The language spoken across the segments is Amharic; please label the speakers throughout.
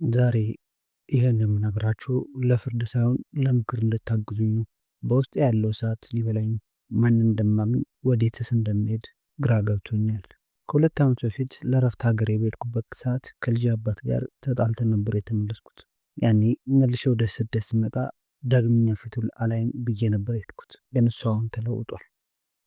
Speaker 1: ዛሬ ይህን የምነግራችሁ ለፍርድ ሳይሆን ለምክር እንድታግዙኝ ነው። በውስጤ ያለው እሳት ሊበላኝ ነው። ማንን እንደማምን ወዴትስ እንደምሄድ ግራ ገብቶኛል። ከሁለት ዓመት በፊት ለረፍት ሀገሬ በሄድኩበት ሰዓት ከልጅ አባት ጋር ተጣልተን ነበር የተመለስኩት። ያኔ መልሼ ወደ ስደት ስመጣ ዳግመኛ ፊቱን አላይም ብዬ ነበር የሄድኩት። ግን እሱ አሁን ተለውጧል።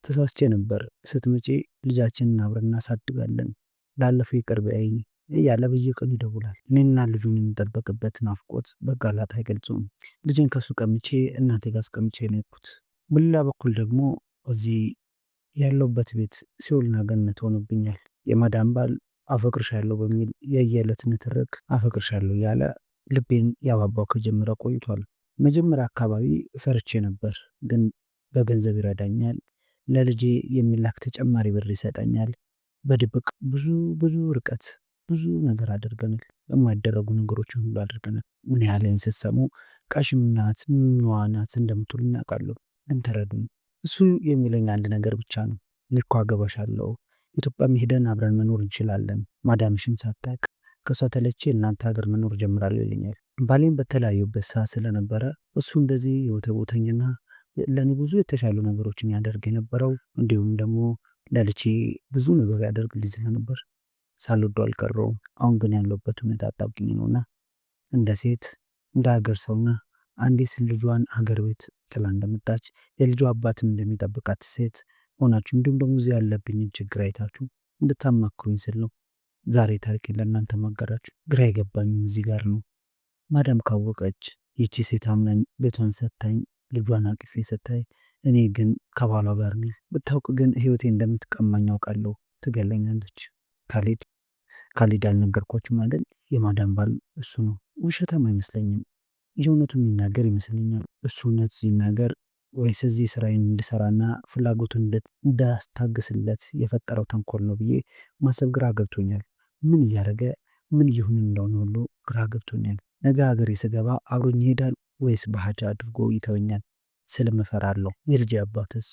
Speaker 1: ተሳስቼ ነበር። ስትመጪ ልጃችንን አብረን እናሳድጋለን፣ ላለፈው ይቅር በይኝ እያለ በየቀኑ ይደውላል። እኔና ልጁን የሚጠበቅበት ናፍቆት በቃላት አይገልጹም። ልጅን ከሱ ቀምቼ እናቴ ጋር አስቀምጬ ነው የሄድኩት። በሌላ በኩል ደግሞ እዚህ ያለውበት ቤት ሲኦልና ገነት ሆኖብኛል። የማዳም ባል አፈቅርሻለሁ በሚል የየዕለት ንትርክ አፈቅርሻለሁ ያለ ልቤን ያባባው ከጀመረ ቆይቷል። መጀመሪያ አካባቢ ፈርቼ ነበር፣ ግን በገንዘብ ይረዳኛል፣ ለልጄ የሚላክ ተጨማሪ ብር ይሰጠኛል። በድብቅ ብዙ ብዙ ርቀት ብዙ ነገር አድርገናል። የማይደረጉ ነገሮችን ሁሉ አድርገናል። ምን ያህልን ስትሰሙ ቀሽም ናት ምንዋ ናት እንደምትሉ እናውቃለሁ። ግን ተረዱኝ። እሱ የሚለኝ አንድ ነገር ብቻ ነው። እኔ እኮ አገባሻለሁ፣ ኢትዮጵያም ሄደን አብረን መኖር እንችላለን፣ ማዳምሽም ሳታውቅ ከሷ ተለቼ እናንተ ሀገር መኖር ጀምራለሁ ይለኛል። ባሌም በተለያዩበት ሰዓት ስለነበረ እሱ እንደዚህ የወተቦተኝና ለእኔ ብዙ የተሻሉ ነገሮችን ያደርግ የነበረው እንዲሁም ደግሞ ለልጄ ብዙ ነገር ያደርግልኝ ስለነበር ሳልወደው አልቀረውም። አሁን ግን ያለበት ሁኔታ አጣብቂኝ ነውና እንደ ሴት እንደ ሀገር ሰውና አንዲት ልጇን ሀገር ቤት ጥላ እንደመጣች የልጇ አባትም እንደሚጠብቃት ሴት ሆናችሁ እንዲሁም ደግሞ እዚህ ያለብኝን ችግር አይታችሁ እንድታማክሩኝ ስል ነው ዛሬ ታሪኬን ለእናንተ ማጋራችሁ። ግራ የገባኝም እዚህ ጋር ነው። ማዳም ካወቀች ይቺ ሴት አምናኝ ቤቷን ሰታኝ ልጇን አቅፌ ሰታይ፣ እኔ ግን ከባሏ ጋር ነኝ። ብታውቅ ግን ህይወቴ እንደምትቀማኝ አውቃለሁ። ትገለኛለች። ካሊድ አልነገርኳችሁም አይደል? የማዳም ባል እሱ ነው። ውሸታም አይመስለኝም። የእውነቱ የሚናገር ይመስለኛል። እሱ እውነት ሲናገር ወይስ እዚህ ስራዬን እንድሰራና ፍላጎቱን እንዳስታግስለት የፈጠረው ተንኮል ነው ብዬ ማሰብ ግራ ገብቶኛል። ምን እያደረገ ምን እየሆነ እንደሆነ ሁሉ ግራ ገብቶኛል። ነገ ሀገሬ ስገባ አብሮኝ ይሄዳል ወይስ በሀጃ አድርጎ ይተወኛል? ስለምፈራለሁ። የልጄ አባትስ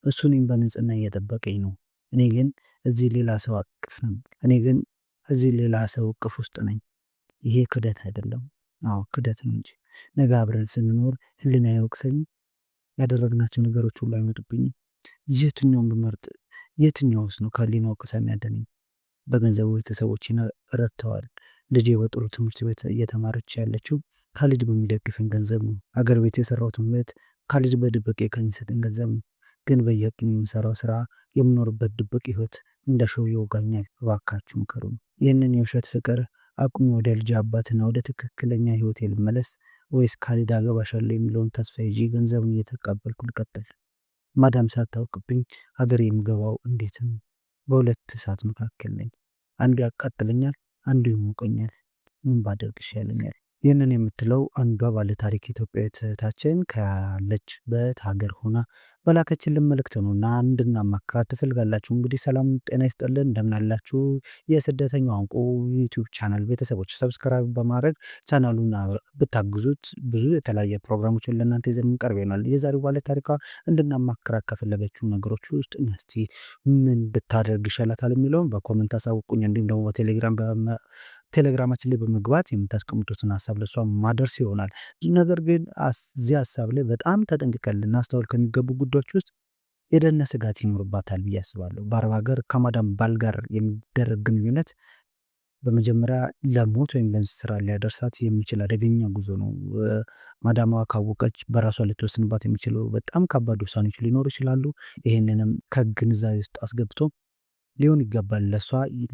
Speaker 1: እሱ እኔን በንጽህና እየጠበቀኝ ነው። እኔ ግን እዚህ ሌላ ሰው እቅፍ ውስጥ ነኝ። ይሄ ክደት አይደለም። አዎ ክደት ነው እንጂ ነገ አብረን ስንኖር ህሊና አይወቅሰኝም? ያደረግናቸው ነገሮች ሁሉ አይመጡብኝም? የትኛውን ብመርጥ የትኛውስ ነው ከህሊና ወቀሳ የሚያድነኝ? በገንዘቡ ቤተሰቦቼን ረድተዋል። ልጄ በጥሩ ትምህርት ቤት እየተማረች ያለችው ካሊድ በሚደግፈን ገንዘብ ነው። ሀገር ቤት የሰራሁትን ቤት ካሊድ በድብቅ ከሚሰጠኝ ገንዘብ ነው። ግን በየቀኑ የምሰራው ስራ የምኖርበት ድብቅ ህይወት እንደ ሾው ይወጋኛል። እባካችሁ ምከሩኝ። ይህንን የውሸት ፍቅር አቁሚ፣ ወደ ልጅ አባትና ወደ ትክክለኛ ህይወቴ ልመለስ ወይስ ካሊድ አገባሻለሁ የሚለውን ተስፋ ይዤ ገንዘቡን እየተቀበልኩ ልቀጥል? ማዳም ሳታውቅብኝ ሀገር የምገባው እንዴት ነው? በሁለት እሳት መካከል ነኝ። አንዱ ያቃጥለኛል፣ አንዱ ይሞቀኛል። ምን ባደርግ ይሻለኛል? ይህንን የምትለው አንዷ ባለ ታሪክ ኢትዮጵያዊት እህታችን ካለችበት ሀገር ሆና በላከችልን መልእክት ነው እና እንድናማክራት ትፈልጋላችሁ። እንግዲህ ሰላም ጤና ይስጥልን፣ እንደምን አላችሁ? የስደተኛው እንቁ ዩቲዩብ ቻናል ቤተሰቦች ሰብስክራይብ በማድረግ ቻናሉን ብታግዙት ብዙ የተለያየ ፕሮግራሞችን ለእናንተ ይዘን እንቀርብ ይሆናል። የዛሬው ባለ ታሪኳ እንድናማክራት ከፈለገችው ነገሮች ውስጥ እስቲ ምን ብታደርግ ይሻላታል የሚለውን በኮመንት አሳውቁኝ። እንዲሁም ደግሞ ቴሌግራማችን ላይ በመግባት የምታስቀምጡትን ሀሳብ ለሷ ማድረስ ይሆናል። ነገር ግን እዚህ ሀሳብ ላይ በጣም ተጠንቅቀን ልናስተውል ከሚገቡ ጉዳዮች ውስጥ የደህንነት ስጋት ይኖርባታል ብዬ አስባለሁ። በአረብ ሀገር ከማዳም ባል ጋር የሚደረግ ግንኙነት በመጀመሪያ ለሞት ወይም ለእስር ሊያደርሳት የሚችል አደገኛ ጉዞ ነው። ማዳሟ ካወቀች በራሷ ልትወስንባት የሚችለው በጣም ከባድ ውሳኔዎች ሊኖሩ ይችላሉ። ይህንንም ከግንዛቤ ውስጥ አስገብቶ ሊሆን ይገባል ለሷ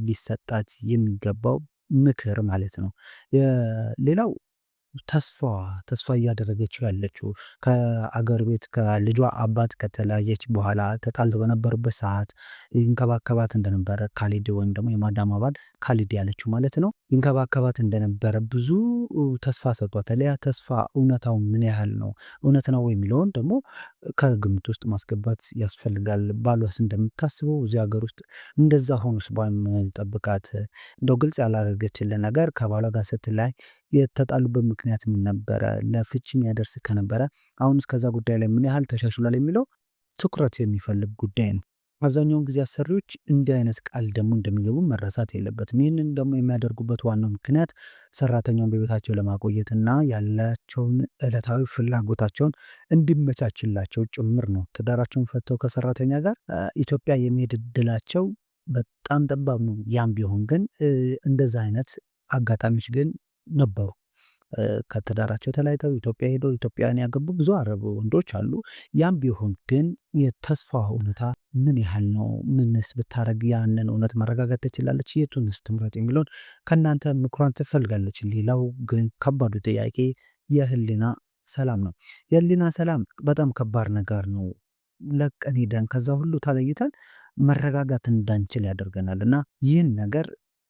Speaker 1: ሊሰጣት የሚገባው ምክር ማለት ነው። ሌላው ተስፋ እያደረገችው ያለችው ከአገር ቤት ከልጇ አባት ከተለያየች በኋላ ተጣልተው በነበሩበት ሰዓት ይንከባከባት እንደነበረ ካሊድ ወይም ደግሞ የማዳም አባል ካሊድ ያለችው ማለት ነው ይንከባከባት እንደነበረ ብዙ ተስፋ ሰጥቷታል። ያ ተስፋ እውነታው ምን ያህል ነው? እውነት ነው የሚለውን ደግሞ ከግምት ውስጥ ማስገባት ያስፈልጋል። ባሏስ እንደምታስበው እዚህ ሀገር ውስጥ እንደዛ ሆኖስ ጠብቃት እንደው ግልጽ ያላደረገችልን ነገር ከባሏ ጋር ስትላይ የተጣሉበት ምክንያት ምን ነበረ? ለፍቺም ያደርስ ከነበረ አሁን እስከዛ ጉዳይ ላይ ምን ያህል ተሻሽሏል የሚለው ትኩረት የሚፈልግ ጉዳይ ነው። አብዛኛውን ጊዜ አሰሪዎች እንዲህ አይነት ቃል ደግሞ እንደሚገቡ መረሳት የለበትም። ይህንን ደግሞ የሚያደርጉበት ዋናው ምክንያት ሰራተኛውን በቤታቸው ለማቆየትና ያላቸውን ዕለታዊ ፍላጎታቸውን እንዲመቻችላቸው ጭምር ነው። ትዳራቸውን ፈተው ከሰራተኛ ጋር ኢትዮጵያ የመሄድ እድላቸው በጣም ጠባብ ነው። ያም ቢሆን ግን እንደዛ አይነት አጋጣሚዎች ግን ነበሩ። ከትዳራቸው ተለያይተው ኢትዮጵያ ሄደው ኢትዮጵያውያን ያገቡ ብዙ አረብ ወንዶች አሉ። ያም ቢሆን ግን የተስፋ እውነታ ምን ያህል ነው? ምንስ ብታረግ ያንን እውነት ማረጋገጥ ትችላለች? የቱንስ ትምረጥ? የሚለውን ከእናንተ ምክሯን ትፈልጋለች። ሌላው ግን ከባዱ ጥያቄ የህሊና ሰላም ነው። የህሊና ሰላም በጣም ከባድ ነገር ነው። ለቀን ሄደን ከዛ ሁሉ ተለይተን መረጋጋት እንዳንችል ያደርገናል እና ይህን ነገር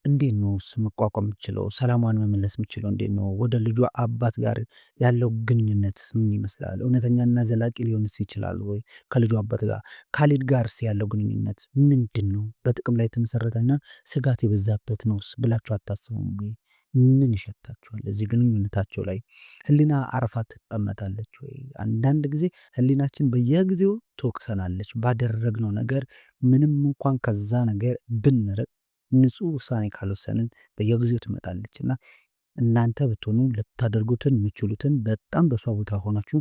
Speaker 1: እንዴት ነውስ መቋቋም የምችለው? ሰላሟን መመለስ የምችለው እንዴት ነው? ወደ ልጇ አባት ጋር ያለው ግንኙነትስ ምን ይመስላል? እውነተኛና ዘላቂ ሊሆንስ ይችላል ወይ? ከልጇ አባት ጋር ካሊድ ጋርስ ያለው ግንኙነት ምንድን ነው? በጥቅም ላይ የተመሰረተና ስጋት የበዛበት ነውስ ብላችሁ አታስቡም ወይ? ምን ይሸታችኋል? እዚህ ግንኙነታቸው ላይ ህሊና አርፋ ትቀመጣለች ወይ? አንዳንድ ጊዜ ህሊናችን በየጊዜው ትወቅሰናለች ባደረግነው ነገር። ምንም እንኳን ከዛ ነገር ብንርቅ ንጹህ ውሳኔ ካልወሰንን በየጊዜው ትመጣለች እና እናንተ ብትሆኑ ልታደርጉትን የምችሉትን በጣም በሷ ቦታ ሆናችሁ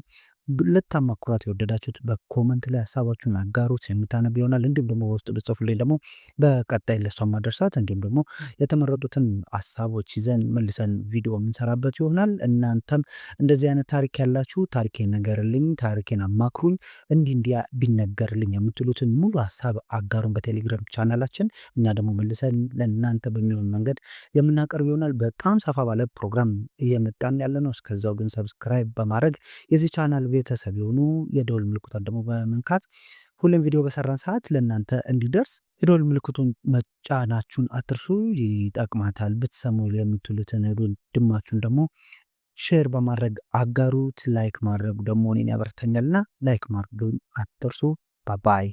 Speaker 1: ልታማክሯት የወደዳችሁት በኮመንት ላይ ሀሳባችሁን አጋሩት። የምታነብ ይሆናል። እንዲሁም ደግሞ በውስጥ ብጽፉልኝ ደግሞ በቀጣይ ለሷ ማድረሳት እንዲሁም ደግሞ የተመረጡትን ሀሳቦች ይዘን መልሰን ቪዲዮ የምንሰራበት ይሆናል። እናንተም እንደዚህ አይነት ታሪክ ያላችሁ ታሪኬን ነገርልኝ፣ ታሪኬን አማክሩኝ፣ እንዲህ ቢነገርልኝ የምትሉትን ሙሉ ሀሳብ አጋሩን በቴሌግራም ቻናላችን። እኛ ደግሞ መልሰን ለእናንተ በሚሆን መንገድ የምናቀርብ ይሆናል። በጣም ሰፋ ባለ ፕሮግራም እየመጣን ያለ ነው። እስከዛው ግን ሰብስክራይብ በማድረግ የዚህ ቻናል ቤተሰብ የሆኑ የደወል ምልክቷን ደግሞ በመንካት ሁሌም ቪዲዮ በሰራን ሰዓት ለእናንተ እንዲደርስ የደወል ምልክቱን መጫናችሁን አትርሱ። ይጠቅማታል ብትሰሙ የምትሉትን ወንድማችሁን ደግሞ ሼር በማድረግ አጋሩት። ላይክ ማድረጉ ደግሞ እኔን ያበረታኛልና ላይክ ማድረጉን አትርሱ። ባባይ